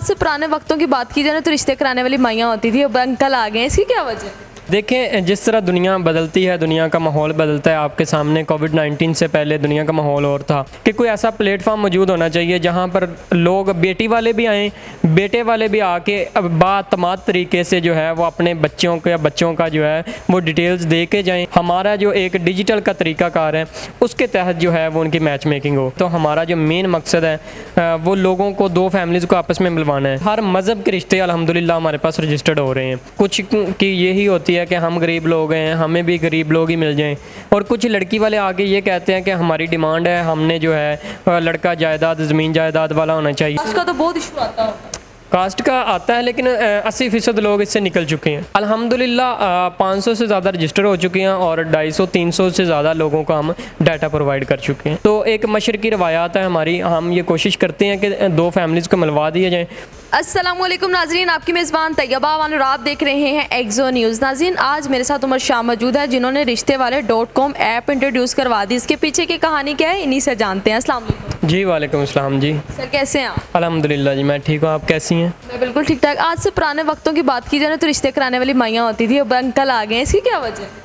आज से पुराने वक्तों की बात की जाए ना तो रिश्ते कराने वाली माइयाँ होती थी, अब अंकल आ गए हैं, इसकी क्या वजह है? देखें, जिस तरह दुनिया बदलती है, दुनिया का माहौल बदलता है। आपके सामने कोविड-19 से पहले दुनिया का माहौल और था कि कोई ऐसा प्लेटफॉर्म मौजूद होना चाहिए जहां पर लोग बेटी वाले भी आएँ, बेटे वाले भी आके अब बातमात तरीके से जो है वो अपने बच्चों को या बच्चों का जो है वो डिटेल्स दे के जाएँ। हमारा जो एक डिजिटल का तरीक़ाकार है उसके तहत जो है वो उनकी मैच मेकिंग हो। तो हमारा जो मेन मकसद है वो लोगों को, दो फैमिलीज़ को आपस में मिलवाना है। हर मज़हब के रिश्ते अल्हम्दुलिल्लाह हमारे पास रजिस्टर्ड हो रहे हैं। कुछ की यही होती है कि हम गरीब लोग हैं, हमें भी गरीब लोग ही मिल जाएं, और कुछ लड़की वाले आके ये कहते हैं कि हमारी डिमांड है, हमने जो है लड़का जायदाद, ज़मीन जायदाद वाला होना चाहिए। उसका तो बहुत इशू आता है। कास्ट का आता है, लेकिन 80% लोग इससे निकल चुके हैं अल्हम्दुलिल्लाह। 500 से ज़्यादा रजिस्टर हो चुके हैं और 250-300 से ज़्यादा लोगों को हम डाटा प्रोवाइड कर चुके हैं। तो एक मशरकी रवायात है हमारी, हम ये कोशिश करते हैं कि दो फैमिलीज़ को मिलवा दिया जाए। अस्सलामुअलैकुम नाजरीन, आपकी मेज़बान तैयबा और आप देख रहे हैं एक्सो न्यूज़। नाजरीन, आज मेरे साथ उमर शाह मौजूद है जिन्होंने रिश्ते वाले .com ऐप इंट्रोड्यूस करवा दी। इसके पीछे की कहानी क्या है, इन्हीं से जानते हैं। अस्सलाम वालेकुम। जी वालेकुम अस्सलाम। जी सर, कैसे हैं आप? अल्हम्दुलिल्लाह जी, मैं ठीक हूँ, आप कैसी हैं? मैं बिल्कुल ठीक ठाक। आज से पुराने वक्तों की बात की जाए ना तो रिश्ते कराने वाली माइयाँ होती थी, अब अंकल आ गए हैं, इसकी क्या वजह है?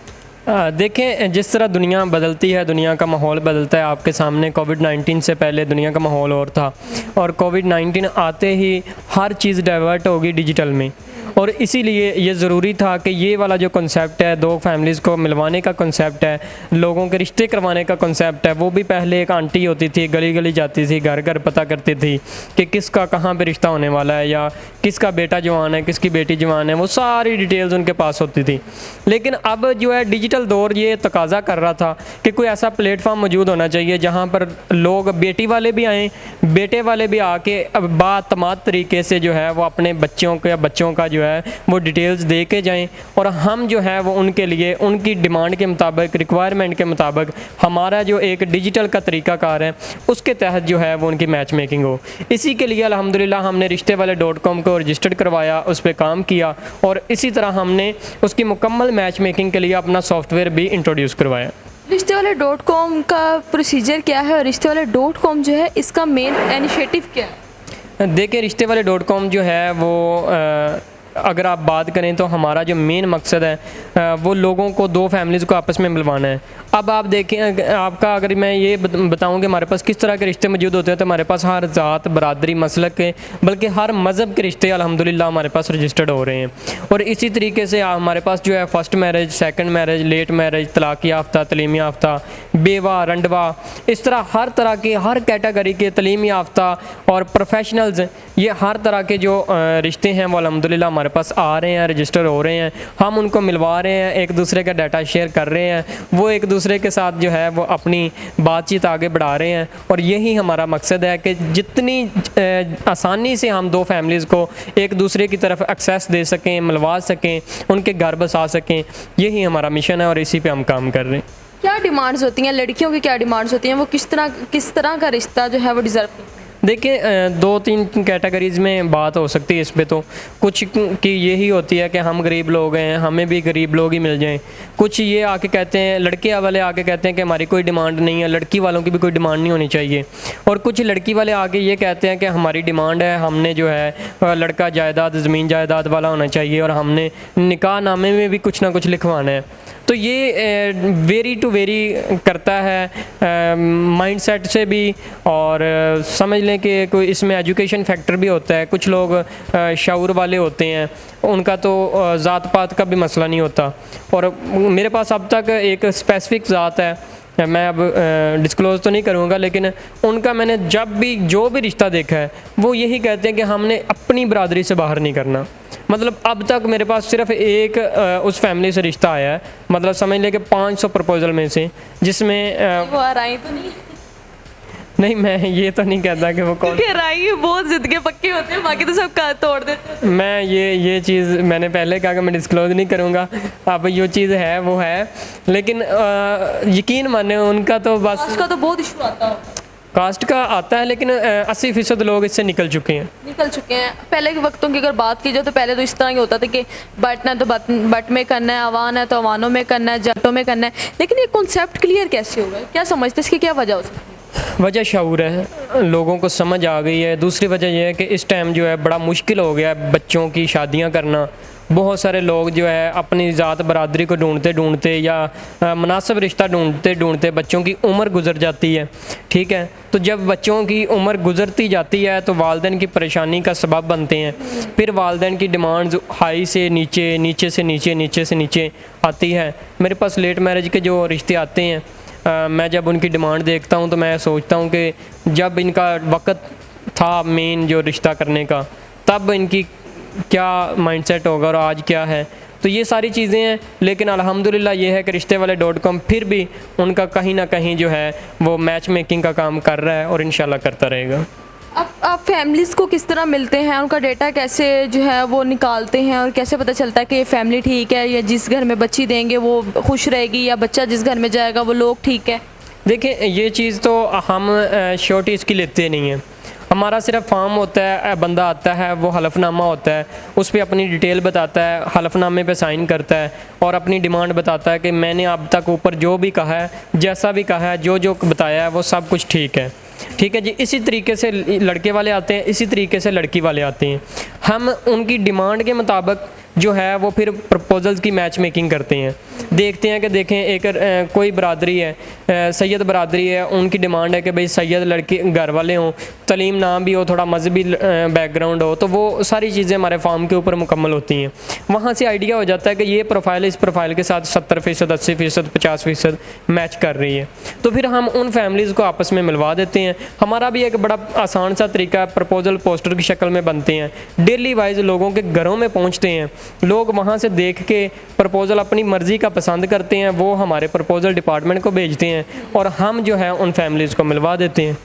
देखें, जिस तरह दुनिया बदलती है, दुनिया का माहौल बदलता है। आपके सामने कोविड-19 से पहले दुनिया का माहौल और था, और कोविड-19 आते ही हर चीज़ डाइवर्ट होगी डिजिटल में। और इसीलिए ये ज़रूरी था कि ये वाला जो कॉन्सेप्ट है, दो फैमिलीज़ को मिलवाने का कॉन्सेप्ट है, लोगों के रिश्ते करवाने का कॉन्सेप्ट है, वो भी पहले एक आंटी होती थी, गली गली जाती थी, घर घर पता करती थी कि किसका कहाँ पे रिश्ता होने वाला है, या किसका बेटा जवान है, किसकी बेटी जवान है, वो सारी डिटेल्स उनके पास होती थी। लेकिन अब जो है डिजिटल दौर ये तकाज़ा कर रहा था कि कोई ऐसा प्लेटफॉर्म मौजूद होना चाहिए जहाँ पर लोग बेटी वाले भी आएँ, बेटे वाले भी आके अब बातमात तरीके से जो है वो अपने बच्चों को या बच्चों का जो है वो डिटेल्स दे के जाएं, और हम जो है वो उनके लिए उनकी डिमांड के मुताबिक, रिक्वायरमेंट के मुताबिक हमारा जो एक डिजिटल का तरीक़ाकार है उसके तहत जो है वो उनकी मैच मेकिंग हो। इसी के लिए अल्हम्दुलिल्लाह हमने रिश्ते वाले .com को रजिस्टर्ड करवाया, उस पर काम किया, और इसी तरह हमने उसकी मुकम्मल मैच मेकिंग के लिए अपना सॉफ्टवेयर भी इंट्रोड्यूस करवाया। रिश्ते वाले .com का प्रोसीजर क्या है और रिश्ते वाले .com जो है इसका मेन इनिशिएटिव क्या है? देखिए, रिश्ते वाले .com जो है वो अगर आप बात करें तो हमारा जो मेन मकसद है वो लोगों को, दो फैमिलीज़ को आपस में मिलवाना है। अब आप देखें, आपका अगर मैं ये बताऊं कि हमारे पास किस तरह के रिश्ते मौजूद होते हैं, तो हमारे पास हर ज़ात, बरादरी, मसलक के, बल्कि हर मज़हब के रिश्ते अल्हम्दुलिल्लाह हमारे पास रजिस्टर्ड हो रहे हैं। और इसी तरीके से हमारे पास जो है first marriage, second marriage, late marriage, तलाक़ याफ्ता, तलीम याफ्ता, बेवा, रंडवा, इस तरह हर तरह के, हर कैटेगरी के तलीम याफ्ता और प्रोफेशनल्स, ये हर तरह के जो रिश्ते हैं वो अल्हम्दुलिल्लाह हमारे पास आ रहे हैं, रजिस्टर हो रहे हैं। हम उनको मिलवा रहे हैं, एक दूसरे का डाटा शेयर कर रहे हैं, वो एक दूसरे के साथ जो है वो अपनी बातचीत आगे बढ़ा रहे हैं। और यही हमारा मकसद है कि जितनी आसानी से हम दो फैमिलीज़ को एक दूसरे की तरफ एक्सेस दे सकें, मिलवा सकें, उनके घर बसा सकें, यही हमारा मिशन है और इसी पे हम काम कर रहे हैं। क्या डिमांड्स होती हैं लड़कियों की, क्या डिमांड्स होती हैं, वो किस तरह का रिश्ता जो है वो डिज़र्व करती हैं? देखिए, 2-3 कैटेगरीज़ में बात हो सकती है इस पे। तो कुछ की यही होती है कि हम गरीब लोग हैं, हमें भी गरीब लोग ही मिल जाएं। कुछ ये आके कहते हैं, लड़के वाले आके कहते हैं कि हमारी कोई डिमांड नहीं है, लड़की वालों की भी कोई डिमांड नहीं होनी चाहिए। और कुछ लड़की वाले आके ये कहते हैं कि हमारी डिमांड है, हमने जो है लड़का जायदाद, ज़मीन जायदाद वाला होना चाहिए, और हमने निकाह नामे में भी कुछ ना कुछ लिखवाना है। तो ये वेरी टू वेरी करता है माइंडसेट से भी, और समझ लें कि कोई इसमें एजुकेशन फैक्टर भी होता है। कुछ लोग शऊर वाले होते हैं, उनका तो ज़ात पात का भी मसला नहीं होता। और मेरे पास अब तक एक स्पेसिफिक ज़ात है, मैं अब डिस्क्लोज़ तो नहीं करूँगा, लेकिन उनका मैंने जब भी जो भी रिश्ता देखा है वो यही कहते हैं कि हमने अपनी बरादरी से बाहर नहीं करना। मतलब अब तक मेरे पास सिर्फ एक उस फैमिली से रिश्ता आया है, मतलब समझ लें कि 500 प्रपोजल में से, जिसमें वो राई तो नहीं, मैं ये तो नहीं कहता कि वो कौन, राई बहुत जिद के पक्के होते हैं, बाकी तो सब तोड़ देते हैं। मैं ये चीज़ मैंने पहले कहा कि मैं डिस्क्लोज़ नहीं करूँगा। अब ये चीज़ है वो है, लेकिन यकीन माने उनका तो बस उसका तो बहुत इशू आता है। कास्ट का आता है, लेकिन 80% लोग इससे निकल चुके हैं। पहले के वक्तों की अगर बात की जाए तो पहले तो इस तरह ही होता था कि बटना है तो बट में करना है, अवान है तो अवानों में करना है, जटों में करना है। लेकिन ये कॉन्सेप्ट क्लियर कैसे होगा, क्या समझते हैं, इसकी क्या वजह हो सकती है? वजह शऊर है, लोगों को समझ आ गई है। दूसरी वजह यह है कि इस टाइम जो है बड़ा मुश्किल हो गया है बच्चों की शादियां करना। बहुत सारे लोग जो है अपनी ज़ात बरादरी को ढूंढते ढूंढते या मुनासिब रिश्ता ढूंढते ढूंढते बच्चों की उम्र गुजर जाती है। ठीक है, तो जब बच्चों की उम्र गुजरती जाती है तो वालिदैन की परेशानी का सबब बनते हैं। फिर वालिदैन की डिमांड्स हाई से नीचे, नीचे से नीचे, नीचे से नीचे आती है। मेरे पास लेट मैरिज के जो रिश्ते आते हैं, मैं जब उनकी डिमांड देखता हूँ तो मैं सोचता हूँ कि जब इनका वक़्त था मेन जो रिश्ता करने का, तब इनकी क्या माइंडसेट होगा और आज क्या है। तो ये सारी चीज़ें हैं, लेकिन अल्हम्दुलिल्लाह ये है कि रिश्तेवाले.com फिर भी उनका कहीं ना कहीं जो है वो मैच मेकिंग का काम कर रहा है और इंशाल्लाह करता रहेगा। अब आप फैमिलीज़ को किस तरह मिलते हैं, उनका डेटा कैसे जो है वो निकालते हैं और कैसे पता चलता है कि ये फैमिली ठीक है, या जिस घर में बच्ची देंगे वो खुश रहेगी, या बच्चा जिस घर में जाएगा वो लोग ठीक है? देखिए, ये चीज़ तो हम श्योरिटी इसकी लेते नहीं हैं। हमारा सिर्फ फॉर्म होता है, बंदा आता है, वो हलफनामा होता है, उस पर अपनी डिटेल बताता है, हलफनामे पे साइन करता है और अपनी डिमांड बताता है कि मैंने अब तक ऊपर जो भी कहा है, जैसा भी कहा है, जो जो बताया है वो सब कुछ ठीक है। ठीक है जी, इसी तरीके से लड़के वाले आते हैं, इसी तरीके से लड़की वाले आते हैं। हम उनकी डिमांड के मुताबिक जो है वो फिर प्रपोजल्स की मैच मेकिंग करते हैं। देखते हैं कि देखें एक कोई बरादरी है, सैयद बरादरी है, उनकी डिमांड है कि भाई सैयद लड़के घर वाले हों, तलीम नाम भी हो, थोड़ा मजहबी बैकग्राउंड हो, तो वो सारी चीज़ें हमारे फॉर्म के ऊपर मुकम्मल होती हैं। वहाँ से आइडिया हो जाता है कि ये प्रोफाइल इस प्रोफाइल के साथ 70%, 80%, 50% मैच कर रही है। तो फिर हम उन फैमिलीज़ को आपस में मिलवा देते हैं। हमारा भी एक बड़ा आसान सा तरीका, प्रपोजल पोस्टर की शक्ल में बनते हैं, डेली वाइज लोगों के घरों में पहुँचते हैं। लोग वहाँ से देख के प्रपोज़ल अपनी मर्ज़ी का पसंद करते हैं, वो हमारे प्रपोज़ल डिपार्टमेंट को भेजते हैं और हम जो है उन फैमिलीज़ को मिलवा देते हैं।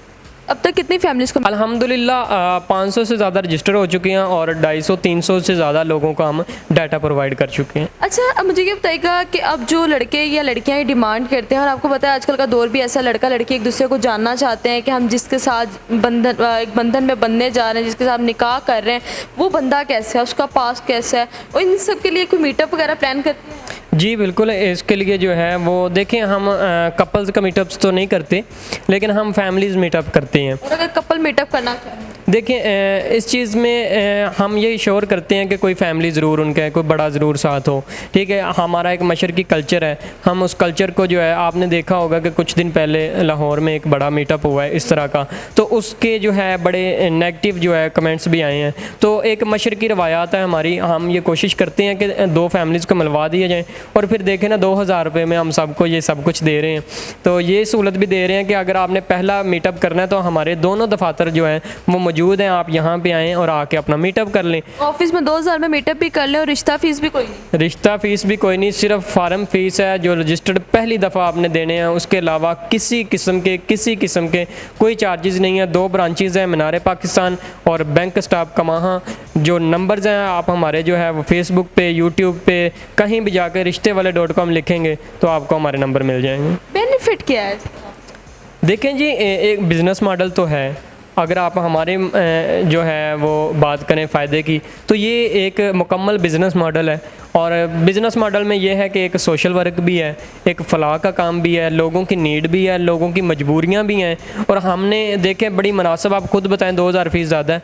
अब तक कितनी फैमिलीज़ को? अल्हम्दुलिल्लाह 500 से ज़्यादा रजिस्टर हो चुके हैं और 250-300 से ज़्यादा लोगों को हम डाटा प्रोवाइड कर चुके हैं। अच्छा, अब मुझे ये बताइएगा कि अब जो लड़के या लड़कियां ये डिमांड करते हैं, और आपको पता है आजकल का दौर भी ऐसा, लड़का लड़की एक दूसरे को जानना चाहते हैं कि हम जिसके साथ एक बंधन में बनने जा रहे हैं, जिसके साथ निकाह कर रहे हैं, वो बंदा कैसा है, उसका पास्ट कैसा है, और इन सब के लिए कोई मीटअप वगैरह प्लान करते हैं? जी बिल्कुल, इसके लिए जो है वो देखें, हम कपल्स का मीटअप्स तो नहीं करते, लेकिन हम फैमिलीज़ मीटअप करते हैं। और अगर कपल मीटअप करना चाहें? देखें, इस चीज़ में हम ये श्योर करते हैं कि कोई फैमिली ज़रूर उनका है, कोई बड़ा ज़रूर साथ हो। ठीक है, हमारा एक मशरकी कल्चर है, हम उस कल्चर को जो है, आपने देखा होगा कि कुछ दिन पहले लाहौर में एक बड़ा मीटअप हुआ है इस तरह का, तो उसके जो है बड़े नेगेटिव जो है कमेंट्स भी आए हैं। तो एक मशरकी रवायात है हमारी, हम ये कोशिश करते हैं कि दो फैमिलीज़ को मिलवा दिया जाए और फिर देखें ना 2000 रुपये में हम सबको ये सब कुछ दे रहे हैं। तो ये सहूलत भी दे रहे हैं कि अगर आपने पहला मीटअप करना है तो हमारे दोनों दफातर जो हैं वो मौजूद हैं, आप यहाँ पे आएँ और आके अपना मीटअप कर लें। ऑफिस में 2000 में मीटअप भी कर लें और रिश्ता फीस भी कोई नहीं? रिश्ता फ़ीस भी कोई नहीं, सिर्फ फार्म फ़ीस है जो रजिस्टर्ड पहली दफ़ा आपने देने हैं। उसके अलावा किसी किस्म के कोई चार्जेस नहीं है। 2 ब्रांचेज़ हैं, मीनार पाकिस्तान और बैंक स्टाफ कमाहा। जो नंबर्स हैं आप हमारे जो है वो फेसबुक पे, यूट्यूब पे, कहीं भी जाकर रिश्तेवाले.com लिखेंगे तो आपको हमारे नंबर मिल जाएंगे। बेनिफिट क्या है? देखें जी, एक बिज़नेस मॉडल तो है। अगर आप हमारे जो है वो बात करें फ़ायदे की, तो ये एक मुकम्मल बिज़नेस मॉडल है। और बिज़नेस मॉडल में ये है कि एक सोशल वर्क भी है, एक फलाह का काम भी है, लोगों की नीड भी है, लोगों की मजबूरियाँ भी हैं। और हमने देखें बड़ी मुनासिब, आप खुद बताएं 2000 फ़ीस ज़्यादा है,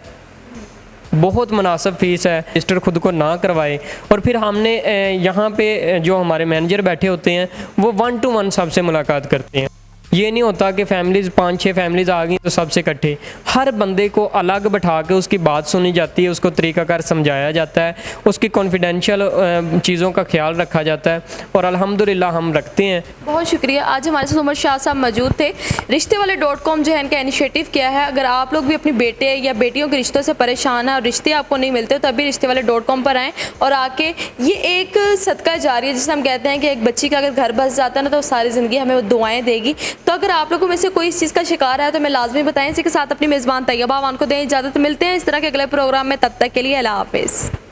बहुत मुनासिब फ़ीस है। रजिस्टर खुद को ना करवाए और फिर हमने यहाँ पे जो हमारे मैनेजर बैठे होते हैं वो 1 to 1 सबसे मुलाकात करते हैं। ये नहीं होता कि फैमिलीज़ 5-6 फैमिलीज़ आ गई तो सबसे इकट्ठे, हर बंदे को अलग बैठा के उसकी बात सुनी जाती है, उसको तरीक़ाकार समझाया जाता है, उसकी कॉन्फिडेंशियल चीज़ों का ख्याल रखा जाता है और अल्हम्दुलिल्लाह हम रखते हैं। बहुत शुक्रिया। आज हमारे साथ उमर शाह साहब मौजूद थे। रिश्तेवाले.com जो है इनका इनिशिएटिव किया है। अगर आप लोग भी अपने बेटे या बेटियों के रिश्तों से परेशान हैं और रिश्ते आपको नहीं मिलते तो अभी रिश्तेवाले.com पर आएँ और आके, ये एक सदका जारी है जिसे हम कहते हैं कि एक बच्ची का अगर घर बस जाता है ना तो सारी ज़िंदगी हमें वो दुआएँ देगी। तो अगर आप लोगों में से कोई इस चीज़ का शिकार है तो मैं लाजमी बताएं। इसी के साथ अपनी मेज़बान तैयबा आवान को दें इजाज़त। मिलते हैं इस तरह के अगले प्रोग्राम में, तब तक के लिए अल्लाह हाफ़िज़।